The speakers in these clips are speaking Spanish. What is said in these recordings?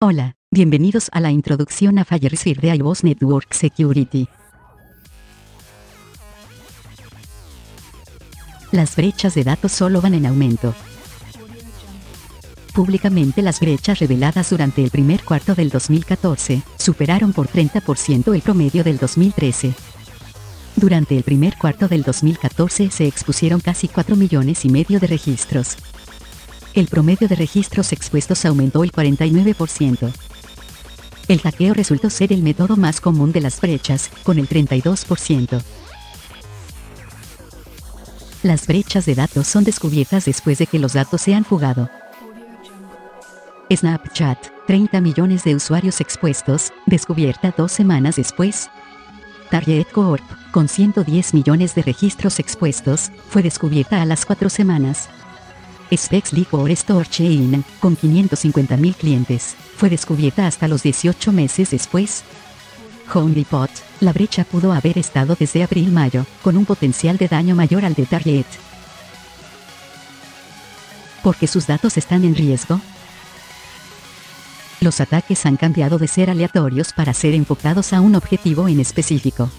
Hola, bienvenidos a la introducción a FireSphere de iOS Network Security. Las brechas de datos solo van en aumento. Públicamente las brechas reveladas durante el primer cuarto del 2014 superaron por 30% el promedio del 2013. Durante el primer cuarto del 2014 se expusieron casi 4,5 millones de registros. El promedio de registros expuestos aumentó el 49%. El hackeo resultó ser el método más común de las brechas, con el 32%. Las brechas de datos son descubiertas después de que los datos se han fugado. Snapchat, 30 millones de usuarios expuestos, descubierta 2 semanas después. Target Corp, con 110 millones de registros expuestos, fue descubierta a las 4 semanas. Specs Liquor Store Chain, con 550,000 clientes, fue descubierta hasta los 18 meses después. Home Depot, la brecha pudo haber estado desde abril-mayo, con un potencial de daño mayor al de Target. ¿Por qué sus datos están en riesgo? Los ataques han cambiado de ser aleatorios para ser enfocados a un objetivo en específico.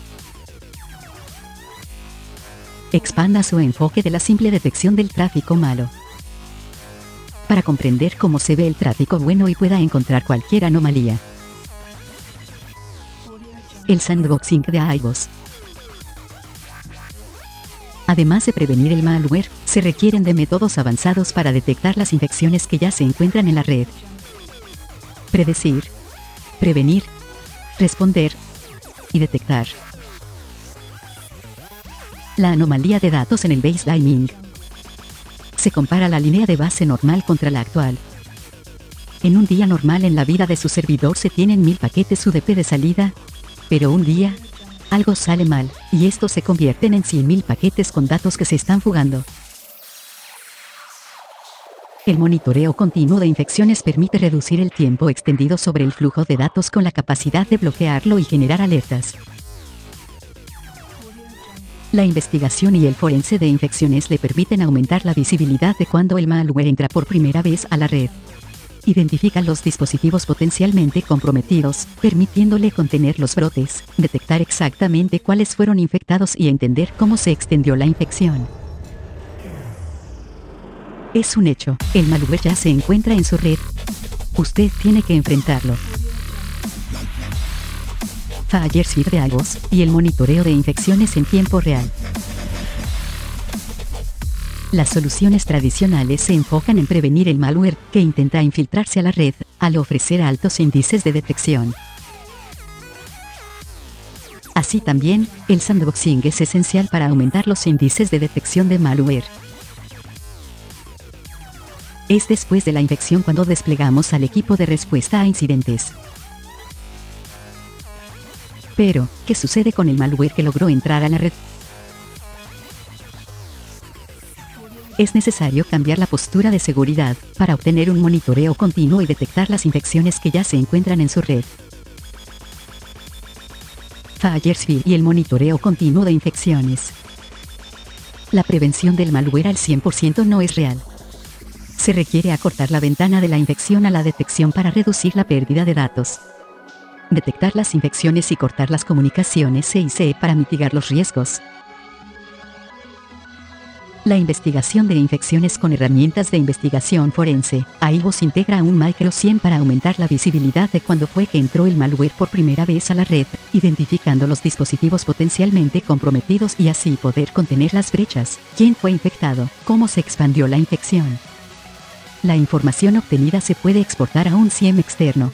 Expanda su enfoque de la simple detección del tráfico malo. Para comprender cómo se ve el tráfico bueno y pueda encontrar cualquier anomalía. El sandboxing de iOS. Además de prevenir el malware, se requieren de métodos avanzados para detectar las infecciones que ya se encuentran en la red. Predecir, prevenir, responder y detectar. La anomalía de datos en el baselining. Se compara la línea de base normal contra la actual. En un día normal en la vida de su servidor se tienen 1000 paquetes UDP de salida, pero un día, algo sale mal, y estos se convierten en 100,000 paquetes con datos que se están fugando. El monitoreo continuo de infecciones permite reducir el tiempo extendido sobre el flujo de datos con la capacidad de bloquearlo y generar alertas. La investigación y el forense de infecciones le permiten aumentar la visibilidad de cuando el malware entra por primera vez a la red. Identifican los dispositivos potencialmente comprometidos, permitiéndole contener los brotes, detectar exactamente cuáles fueron infectados y entender cómo se extendió la infección. Es un hecho, el malware ya se encuentra en su red. Usted tiene que enfrentarlo. FireSphere de iOS, y el monitoreo de infecciones en tiempo real. Las soluciones tradicionales se enfocan en prevenir el malware que intenta infiltrarse a la red, al ofrecer altos índices de detección. Así también, el sandboxing es esencial para aumentar los índices de detección de malware. Es después de la infección cuando desplegamos al equipo de respuesta a incidentes. Pero, ¿qué sucede con el malware que logró entrar a la red? Es necesario cambiar la postura de seguridad, para obtener un monitoreo continuo y detectar las infecciones que ya se encuentran en su red. FireSphere y el monitoreo continuo de infecciones. La prevención del malware al 100% no es real. Se requiere acortar la ventana de la infección a la detección para reducir la pérdida de datos. Detectar las infecciones y cortar las comunicaciones CIC para mitigar los riesgos. La investigación de infecciones con herramientas de investigación forense. iOS integra un micro SIEM para aumentar la visibilidad de cuándo fue que entró el malware por primera vez a la red, identificando los dispositivos potencialmente comprometidos y así poder contener las brechas. ¿Quién fue infectado? ¿Cómo se expandió la infección? La información obtenida se puede exportar a un SIEM externo.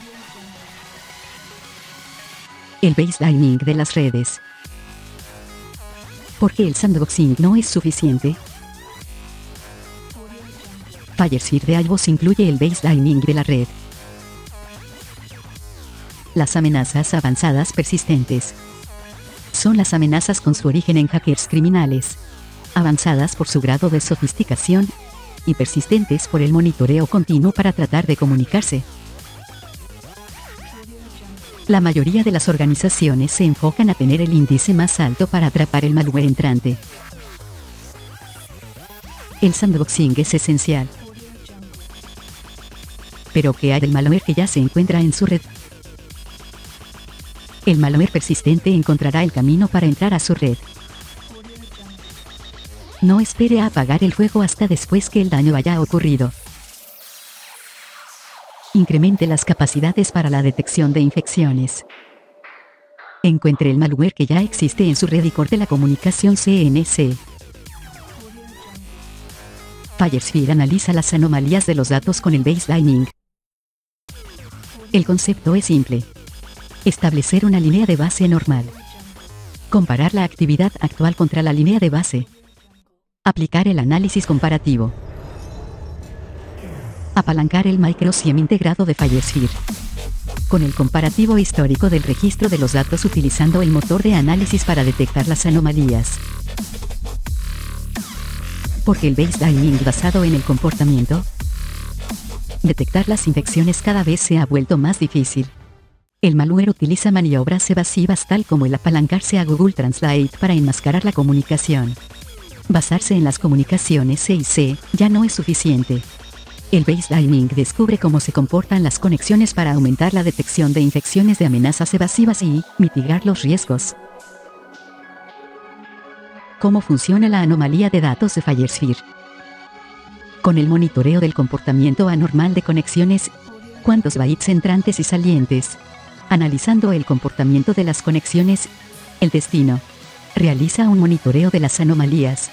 El baselining de las redes. ¿Por qué el sandboxing no es suficiente? FireSphere de iOS incluye el baselining de la red. Las amenazas avanzadas persistentes. Son las amenazas con su origen en hackers criminales. Avanzadas por su grado de sofisticación. Y persistentes por el monitoreo continuo para tratar de comunicarse. La mayoría de las organizaciones se enfocan a tener el índice más alto para atrapar el malware entrante. El sandboxing es esencial. Pero ¿qué hay del malware que ya se encuentra en su red? El malware persistente encontrará el camino para entrar a su red. No espere a apagar el fuego hasta después que el daño haya ocurrido. Incremente las capacidades para la detección de infecciones. Encuentre el malware que ya existe en su red y corte la comunicación CNC. FireSphere analiza las anomalías de los datos con el baselining. El concepto es simple. Establecer una línea de base normal. Comparar la actividad actual contra la línea de base. Aplicar el análisis comparativo. Apalancar el microSIEM integrado de FireSphere. Con el comparativo histórico del registro de los datos utilizando el motor de análisis para detectar las anomalías. Porque el baselining basado en el comportamiento. Detectar las infecciones cada vez se ha vuelto más difícil. El malware utiliza maniobras evasivas tal como el apalancarse a Google Translate para enmascarar la comunicación. Basarse en las comunicaciones C y C ya no es suficiente. El baselining descubre cómo se comportan las conexiones para aumentar la detección de infecciones de amenazas evasivas y mitigar los riesgos. ¿Cómo funciona la anomalía de datos de FireSphere? Con el monitoreo del comportamiento anormal de conexiones, cuántos bytes entrantes y salientes. Analizando el comportamiento de las conexiones, el destino. Realiza un monitoreo de las anomalías.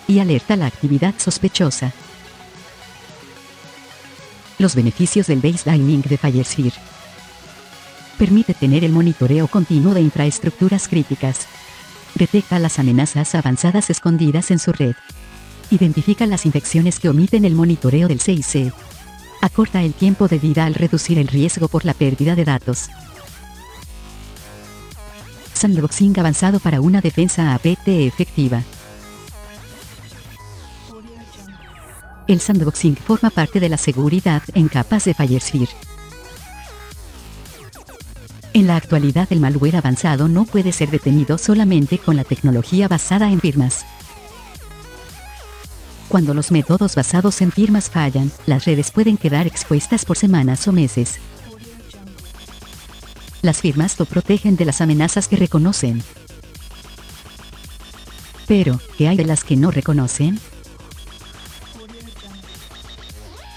Y alerta la actividad sospechosa. Los beneficios del baselining de FireSphere. Permite tener el monitoreo continuo de infraestructuras críticas. Detecta las amenazas avanzadas escondidas en su red. Identifica las infecciones que omiten el monitoreo del CIC. Acorta el tiempo de vida al reducir el riesgo por la pérdida de datos. Sandboxing avanzado para una defensa APT efectiva. El sandboxing forma parte de la seguridad en capas de FireSphere. En la actualidad el malware avanzado no puede ser detenido solamente con la tecnología basada en firmas. Cuando los métodos basados en firmas fallan, las redes pueden quedar expuestas por semanas o meses. Las firmas lo protegen de las amenazas que reconocen. Pero, ¿qué hay de las que no reconocen?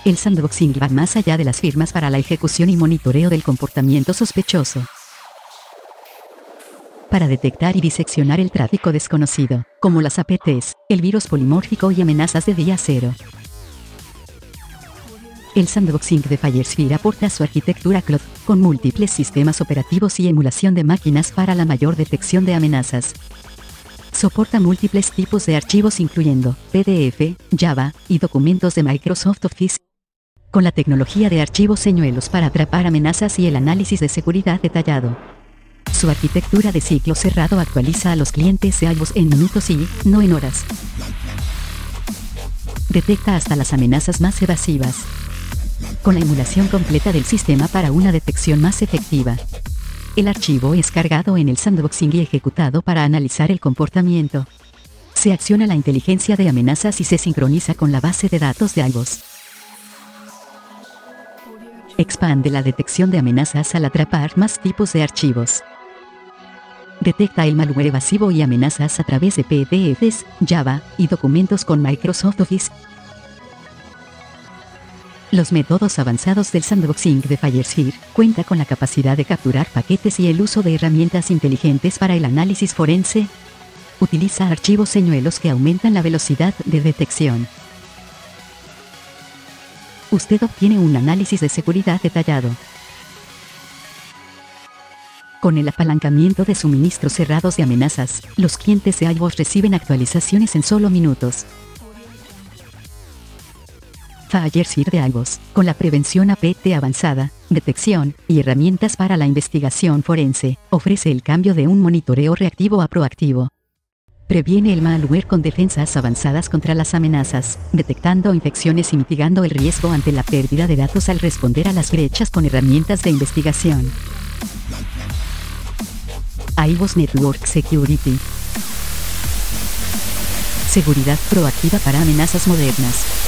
El sandboxing va más allá de las firmas para la ejecución y monitoreo del comportamiento sospechoso. Para detectar y diseccionar el tráfico desconocido, como las APTs, el virus polimórfico y amenazas de día cero. El sandboxing de FireSphere aporta su arquitectura cloud, con múltiples sistemas operativos y emulación de máquinas para la mayor detección de amenazas. Soporta múltiples tipos de archivos incluyendo PDF, Java, y documentos de Microsoft Office. Con la tecnología de archivos señuelos para atrapar amenazas y el análisis de seguridad detallado. Su arquitectura de ciclo cerrado actualiza a los clientes de iOS en minutos y no en horas. Detecta hasta las amenazas más evasivas. Con la emulación completa del sistema para una detección más efectiva. El archivo es cargado en el sandboxing y ejecutado para analizar el comportamiento. Se acciona la inteligencia de amenazas y se sincroniza con la base de datos de iOS. Expande la detección de amenazas al atrapar más tipos de archivos. Detecta el malware evasivo y amenazas a través de PDFs, Java, y documentos con Microsoft Office. Los métodos avanzados del sandboxing de FireSphere cuenta con la capacidad de capturar paquetes y el uso de herramientas inteligentes para el análisis forense. Utiliza archivos señuelos que aumentan la velocidad de detección. Usted obtiene un análisis de seguridad detallado. Con el apalancamiento de suministros cerrados de amenazas, los clientes de iOS reciben actualizaciones en solo minutos. FireSphere de iOS, con la prevención APT avanzada, detección, y herramientas para la investigación forense, ofrece el cambio de un monitoreo reactivo a proactivo. Previene el malware con defensas avanzadas contra las amenazas, detectando infecciones y mitigando el riesgo ante la pérdida de datos al responder a las brechas con herramientas de investigación. iOS Network Security. Seguridad proactiva para amenazas modernas.